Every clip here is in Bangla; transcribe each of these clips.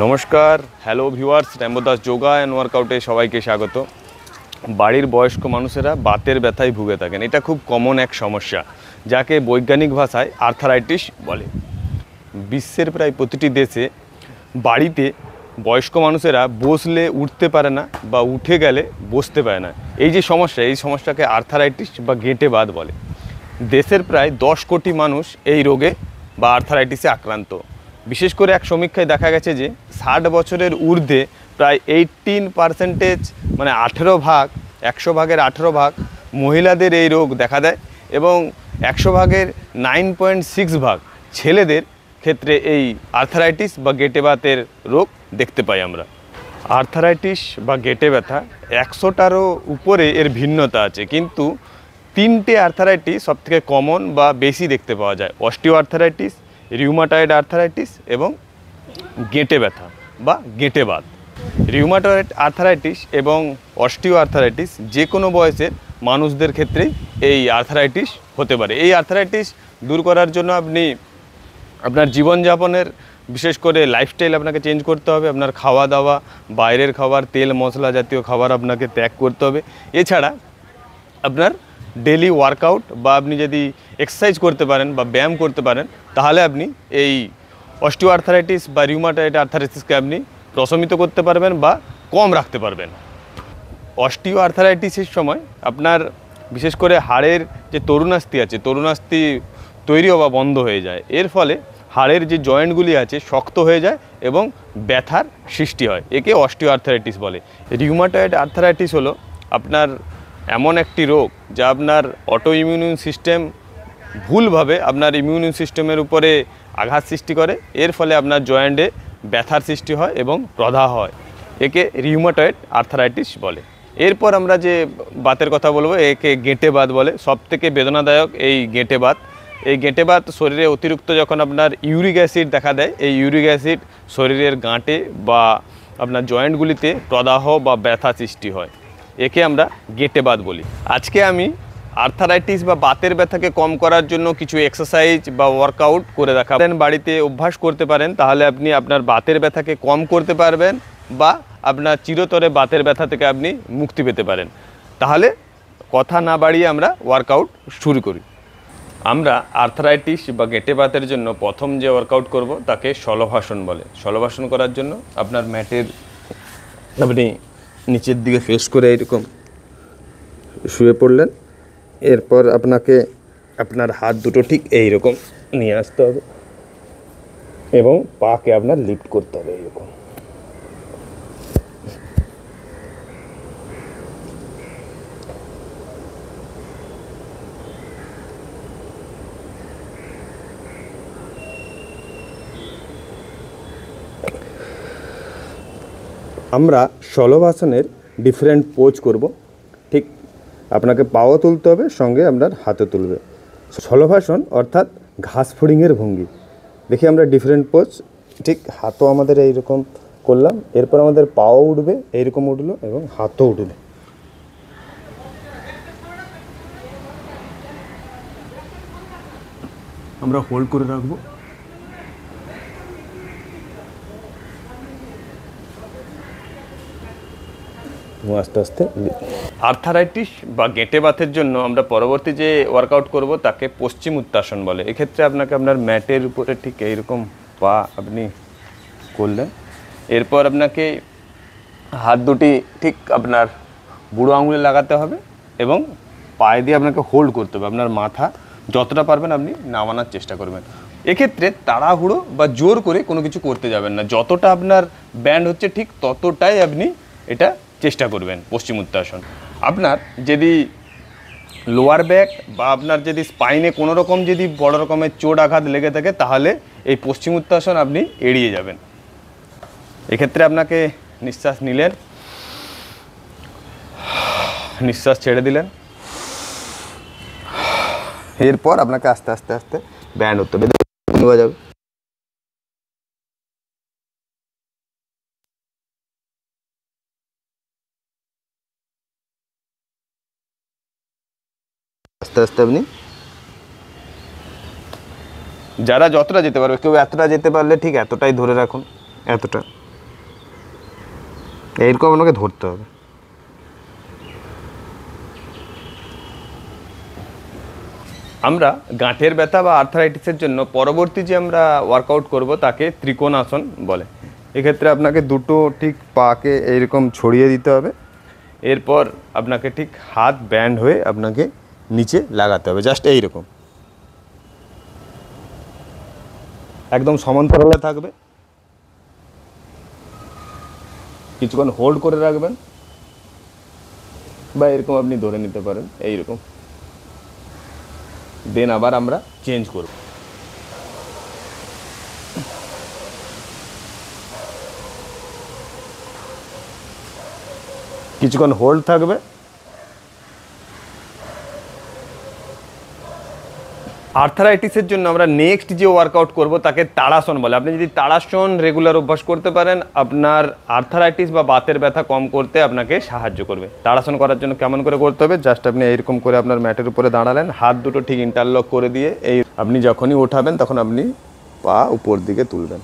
নমস্কার, hello viewers, Rambo Das yoga and ওয়ার্কআউটে সবাইকে স্বাগত। বাড়ির বয়স্ক মানুষেরা বাতের ব্যথায় ভুগে থাকেন। এটা খুব কমন এক সমস্যা, যাকে বৈজ্ঞানিক ভাষায় আর্থারাইটিস বলে। বিশ্বের প্রায় প্রতিটি দেশে বাড়িতে বয়স্ক মানুষেরা বসলে উঠতে পারে না বা উঠে গেলে বসতে পারে না। এই যে সমস্যা, এই সমস্যাকে আর্থারাইটিস বা গেঁটে বাত বলে। দেশের প্রায় 10 কোটি মানুষ এই রোগে বা আর্থারাইটিসে আক্রান্ত। বিশেষ করে এক সমীক্ষায় দেখা গেছে যে 60 বছরের ঊর্ধ্বে প্রায় 18% মানে 18 ভাগ, 100 ভাগের 18 ভাগ মহিলাদের এই রোগ দেখা দেয় এবং 100 ভাগের 9.6 ভাগ ছেলেদের ক্ষেত্রে এই আর্থারাইটিস বা গেঁটে বাতের রোগ দেখতে পাই আমরা। আর্থারাইটিস বা গেঁটে ব্যথা 100টারও উপরে এর ভিন্নতা আছে, কিন্তু 3টে আর্থারাইটিস সবথেকে কমন বা বেশি দেখতে পাওয়া যায়: অস্টিও আর্থারাইটিস, রিউমাটয়েড আর্থারাইটিস এবং গেঁটে ব্যথা বা গেঁটে বাত। রিউমাটয়েড আর্থারাইটিস এবং অস্টিও আর্থারাইটিস যে কোনো বয়সের মানুষদের ক্ষেত্রেই এই আর্থারাইটিস হতে পারে। এই আর্থারাইটিস দূর করার জন্য আপনি আপনার জীবনযাপনের বিশেষ করে লাইফস্টাইল আপনাকে চেঞ্জ করতে হবে। আপনার খাওয়া দাওয়া, বাইরের খাবার, তেল মশলা জাতীয় খাবার আপনাকে ত্যাগ করতে হবে। এছাড়া আপনার ডেলি ওয়ার্কআউট বা আপনি যদি এক্সারসাইজ করতে পারেন বা ব্যায়াম করতে পারেন, তাহলে আপনি এই অস্টিও আর্থারাইটিস বা রিউমাটয়েড আর্থারাইটিসকে আপনি প্রশমিত করতে পারবেন বা কম রাখতে পারবেন। অস্টিও আর্থারাইটিসের সময় আপনার বিশেষ করে হাড়ের যে তরুণাস্থি আছে, তরুণাস্থি তৈরি হওয়া বন্ধ হয়ে যায়। এর ফলে হাড়ের যে জয়েন্টগুলি আছে শক্ত হয়ে যায় এবং ব্যথার সৃষ্টি হয়। একে অস্টিও আর্থারাইটিস বলে। রিউমাটয়েড আর্থারাইটিস হলো আপনার এমন একটি রোগ যা আপনার অটো ইমিউন সিস্টেম ভুলভাবে আপনার ইমিউন সিস্টেমের উপরে আঘাত সৃষ্টি করে। এর ফলে আপনার জয়েন্টে ব্যথার সৃষ্টি হয় এবং প্রদাহ হয়। একে রিউমাটয়েড আর্থারাইটিস বলে। এরপর আমরা যে বাতের কথা বলবো, একে গেঁটে বাত বলে। সবথেকে বেদনাদায়ক এই গেঁটে বাত। এই গেঁটে বাত শরীরে অতিরিক্ত যখন আপনার ইউরিক অ্যাসিড দেখা দেয়, এই ইউরিক অ্যাসিড শরীরের গাঁটে বা আপনার জয়েন্টগুলিতে প্রদাহ বা ব্যথা সৃষ্টি হয়। একে আমরা গেঁটে বাত বলি। আজকে আমি আর্থারাইটিস বা বাতের ব্যথাকে কম করার জন্য কিছু এক্সারসাইজ বা ওয়ার্কআউট করে দেখাবেন। বাড়িতে অভ্যাস করতে পারেন, তাহলে আপনি আপনার বাতের ব্যথাকে কম করতে পারবেন বা আপনার চিরতরে বাতের ব্যথা থেকে আপনি মুক্তি পেতে পারেন। তাহলে কথা না বাড়িয়ে আমরা ওয়ার্কআউট শুরু করি। আমরা আর্থারাইটিস বা গেঁটে বাতের জন্য প্রথম যে ওয়ার্কআউট করব তাকে শলভাসন বলে। শলভাসন করার জন্য আপনার ম্যাটের আপনি নিচের দিকে ফেস করে এরকম শুয়ে পড়লেন। এরপর আপনাকে আপনার হাত দুটো ঠিক এইরকম নিয়ে আসতে হবে এবং পাকে আপনার লিফট করতে হবে এইরকম। আমরা শলভাসনের ডিফারেন্ট পোজ করব। ঠিক আপনাকে পাও তুলতে হবে, সঙ্গে আপনার হাতে তুলবে। শলভাসন অর্থাৎ ঘাস ফড়িংয়ের ভঙ্গি। দেখি আমরা ডিফারেন্ট পোজ। ঠিক হাতও আমাদের এইরকম করলাম, এরপর আমাদের পাও উঠবে, এইরকম উঠলো এবং হাতও উঠবে। আমরা হোল্ড করে রাখবো। আস্তে আস্তে। আর্থারাইটিস বা গেঁটে বাতের জন্য আমরা পরবর্তী যে ওয়ার্কআউট করব তাকে পশ্চিম উত্তাসন বলে। এক্ষেত্রে আপনাকে আপনার ম্যাটের উপরে ঠিক এইরকম পা আপনি করলেন। এরপর আপনাকে হাত দুটি ঠিক আপনার বুড়ো আঙুলে লাগাতে হবে এবং পায়ে দিয়ে আপনাকে হোল্ড করতে হবে। আপনার মাথা যতটা পারবেন আপনি নামানোর চেষ্টা করবেন। এক্ষেত্রে তাড়াহুড়ো বা জোর করে কোনো কিছু করতে যাবেন না। যতটা আপনার ব্যান্ড হচ্ছে ঠিক ততটাই আপনি এটা চেষ্টা করবেন। পশ্চিম উত্তাসন আপনার যদি লোয়ার ব্যাক বা আপনার যদি স্পাইনে কোনো রকম যদি বড় রকমের চোট আঘাত লেগে থাকে, তাহলে এই পশ্চিম উত্তাসন আপনি এড়িয়ে যাবেন। এক্ষেত্রে আপনাকে নিঃশ্বাস নিলেন, নিঃশ্বাস ছেড়ে দিলেন। এরপর আপনাকে আস্তে আস্তে আস্তে ব্যান্ড হতে হবে, নেওয়া যাবে। আস্তে আস্তে আপনি যারা যতটা যেতে পারবে, কেউ এতটা যেতে পারলে ঠিক এতটাই ধরে রাখুন, এতটা। এইরকম আপনাকে ধরতে হবে। আমরা গাঁটের ব্যথা বা আর্থারাইটিসের জন্য পরবর্তী যে আমরা ওয়ার্কআউট করব তাকে ত্রিকোণাসন বলে। এক্ষেত্রে আপনাকে দুটো ঠিক পাকে এইরকম ছড়িয়ে দিতে হবে, এরপর আপনাকে ঠিক হাত ব্যান্ড হয়ে আপনাকে নিচে লাগাতে হবে, জাস্ট এইরকম একদম সমান্তরালে থাকবে। কিছুক্ষণ হোল্ড করে রাখবেন বা এরকম আপনি ধরে নিতে পারেন এইরকম, দেন আবার আমরা চেঞ্জ করব। কিছুক্ষণ হোল্ড থাকবে। আর্থারাইটিসের জন্য আমরা নেক্সট যে ওয়ার্কআউট করব তাকে তাড়াসন বলে। আপনি যদি তাড়াসন রেগুলার অভ্যাস করতে পারেন, আপনার আর্থারাইটিস বা বাতের ব্যথা কম করতে আপনাকে সাহায্য করবে। তাড়াসন করার জন্য কেমন করে করতে হবে, জাস্ট আপনি এইরকম করে আপনার ম্যাটের উপরে দাঁড়ালেন, হাত দুটো ঠিক ইন্টারলক করে দিয়ে এই আপনি যখনই ওঠাবেন তখন আপনি পা উপর দিকে তুলবেন,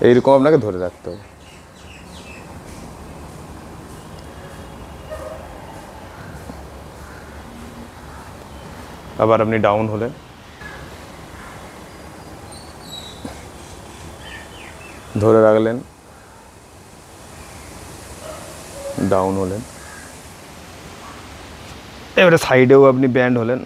এইরকম আপনাকে ধরে রাখতে হবে। আবার আপনি ডাউন হলেন, ধরে রাখলেন, ডাউন হলেন, এবারে সাইডেও আপনি ব্যান্ড হলেন,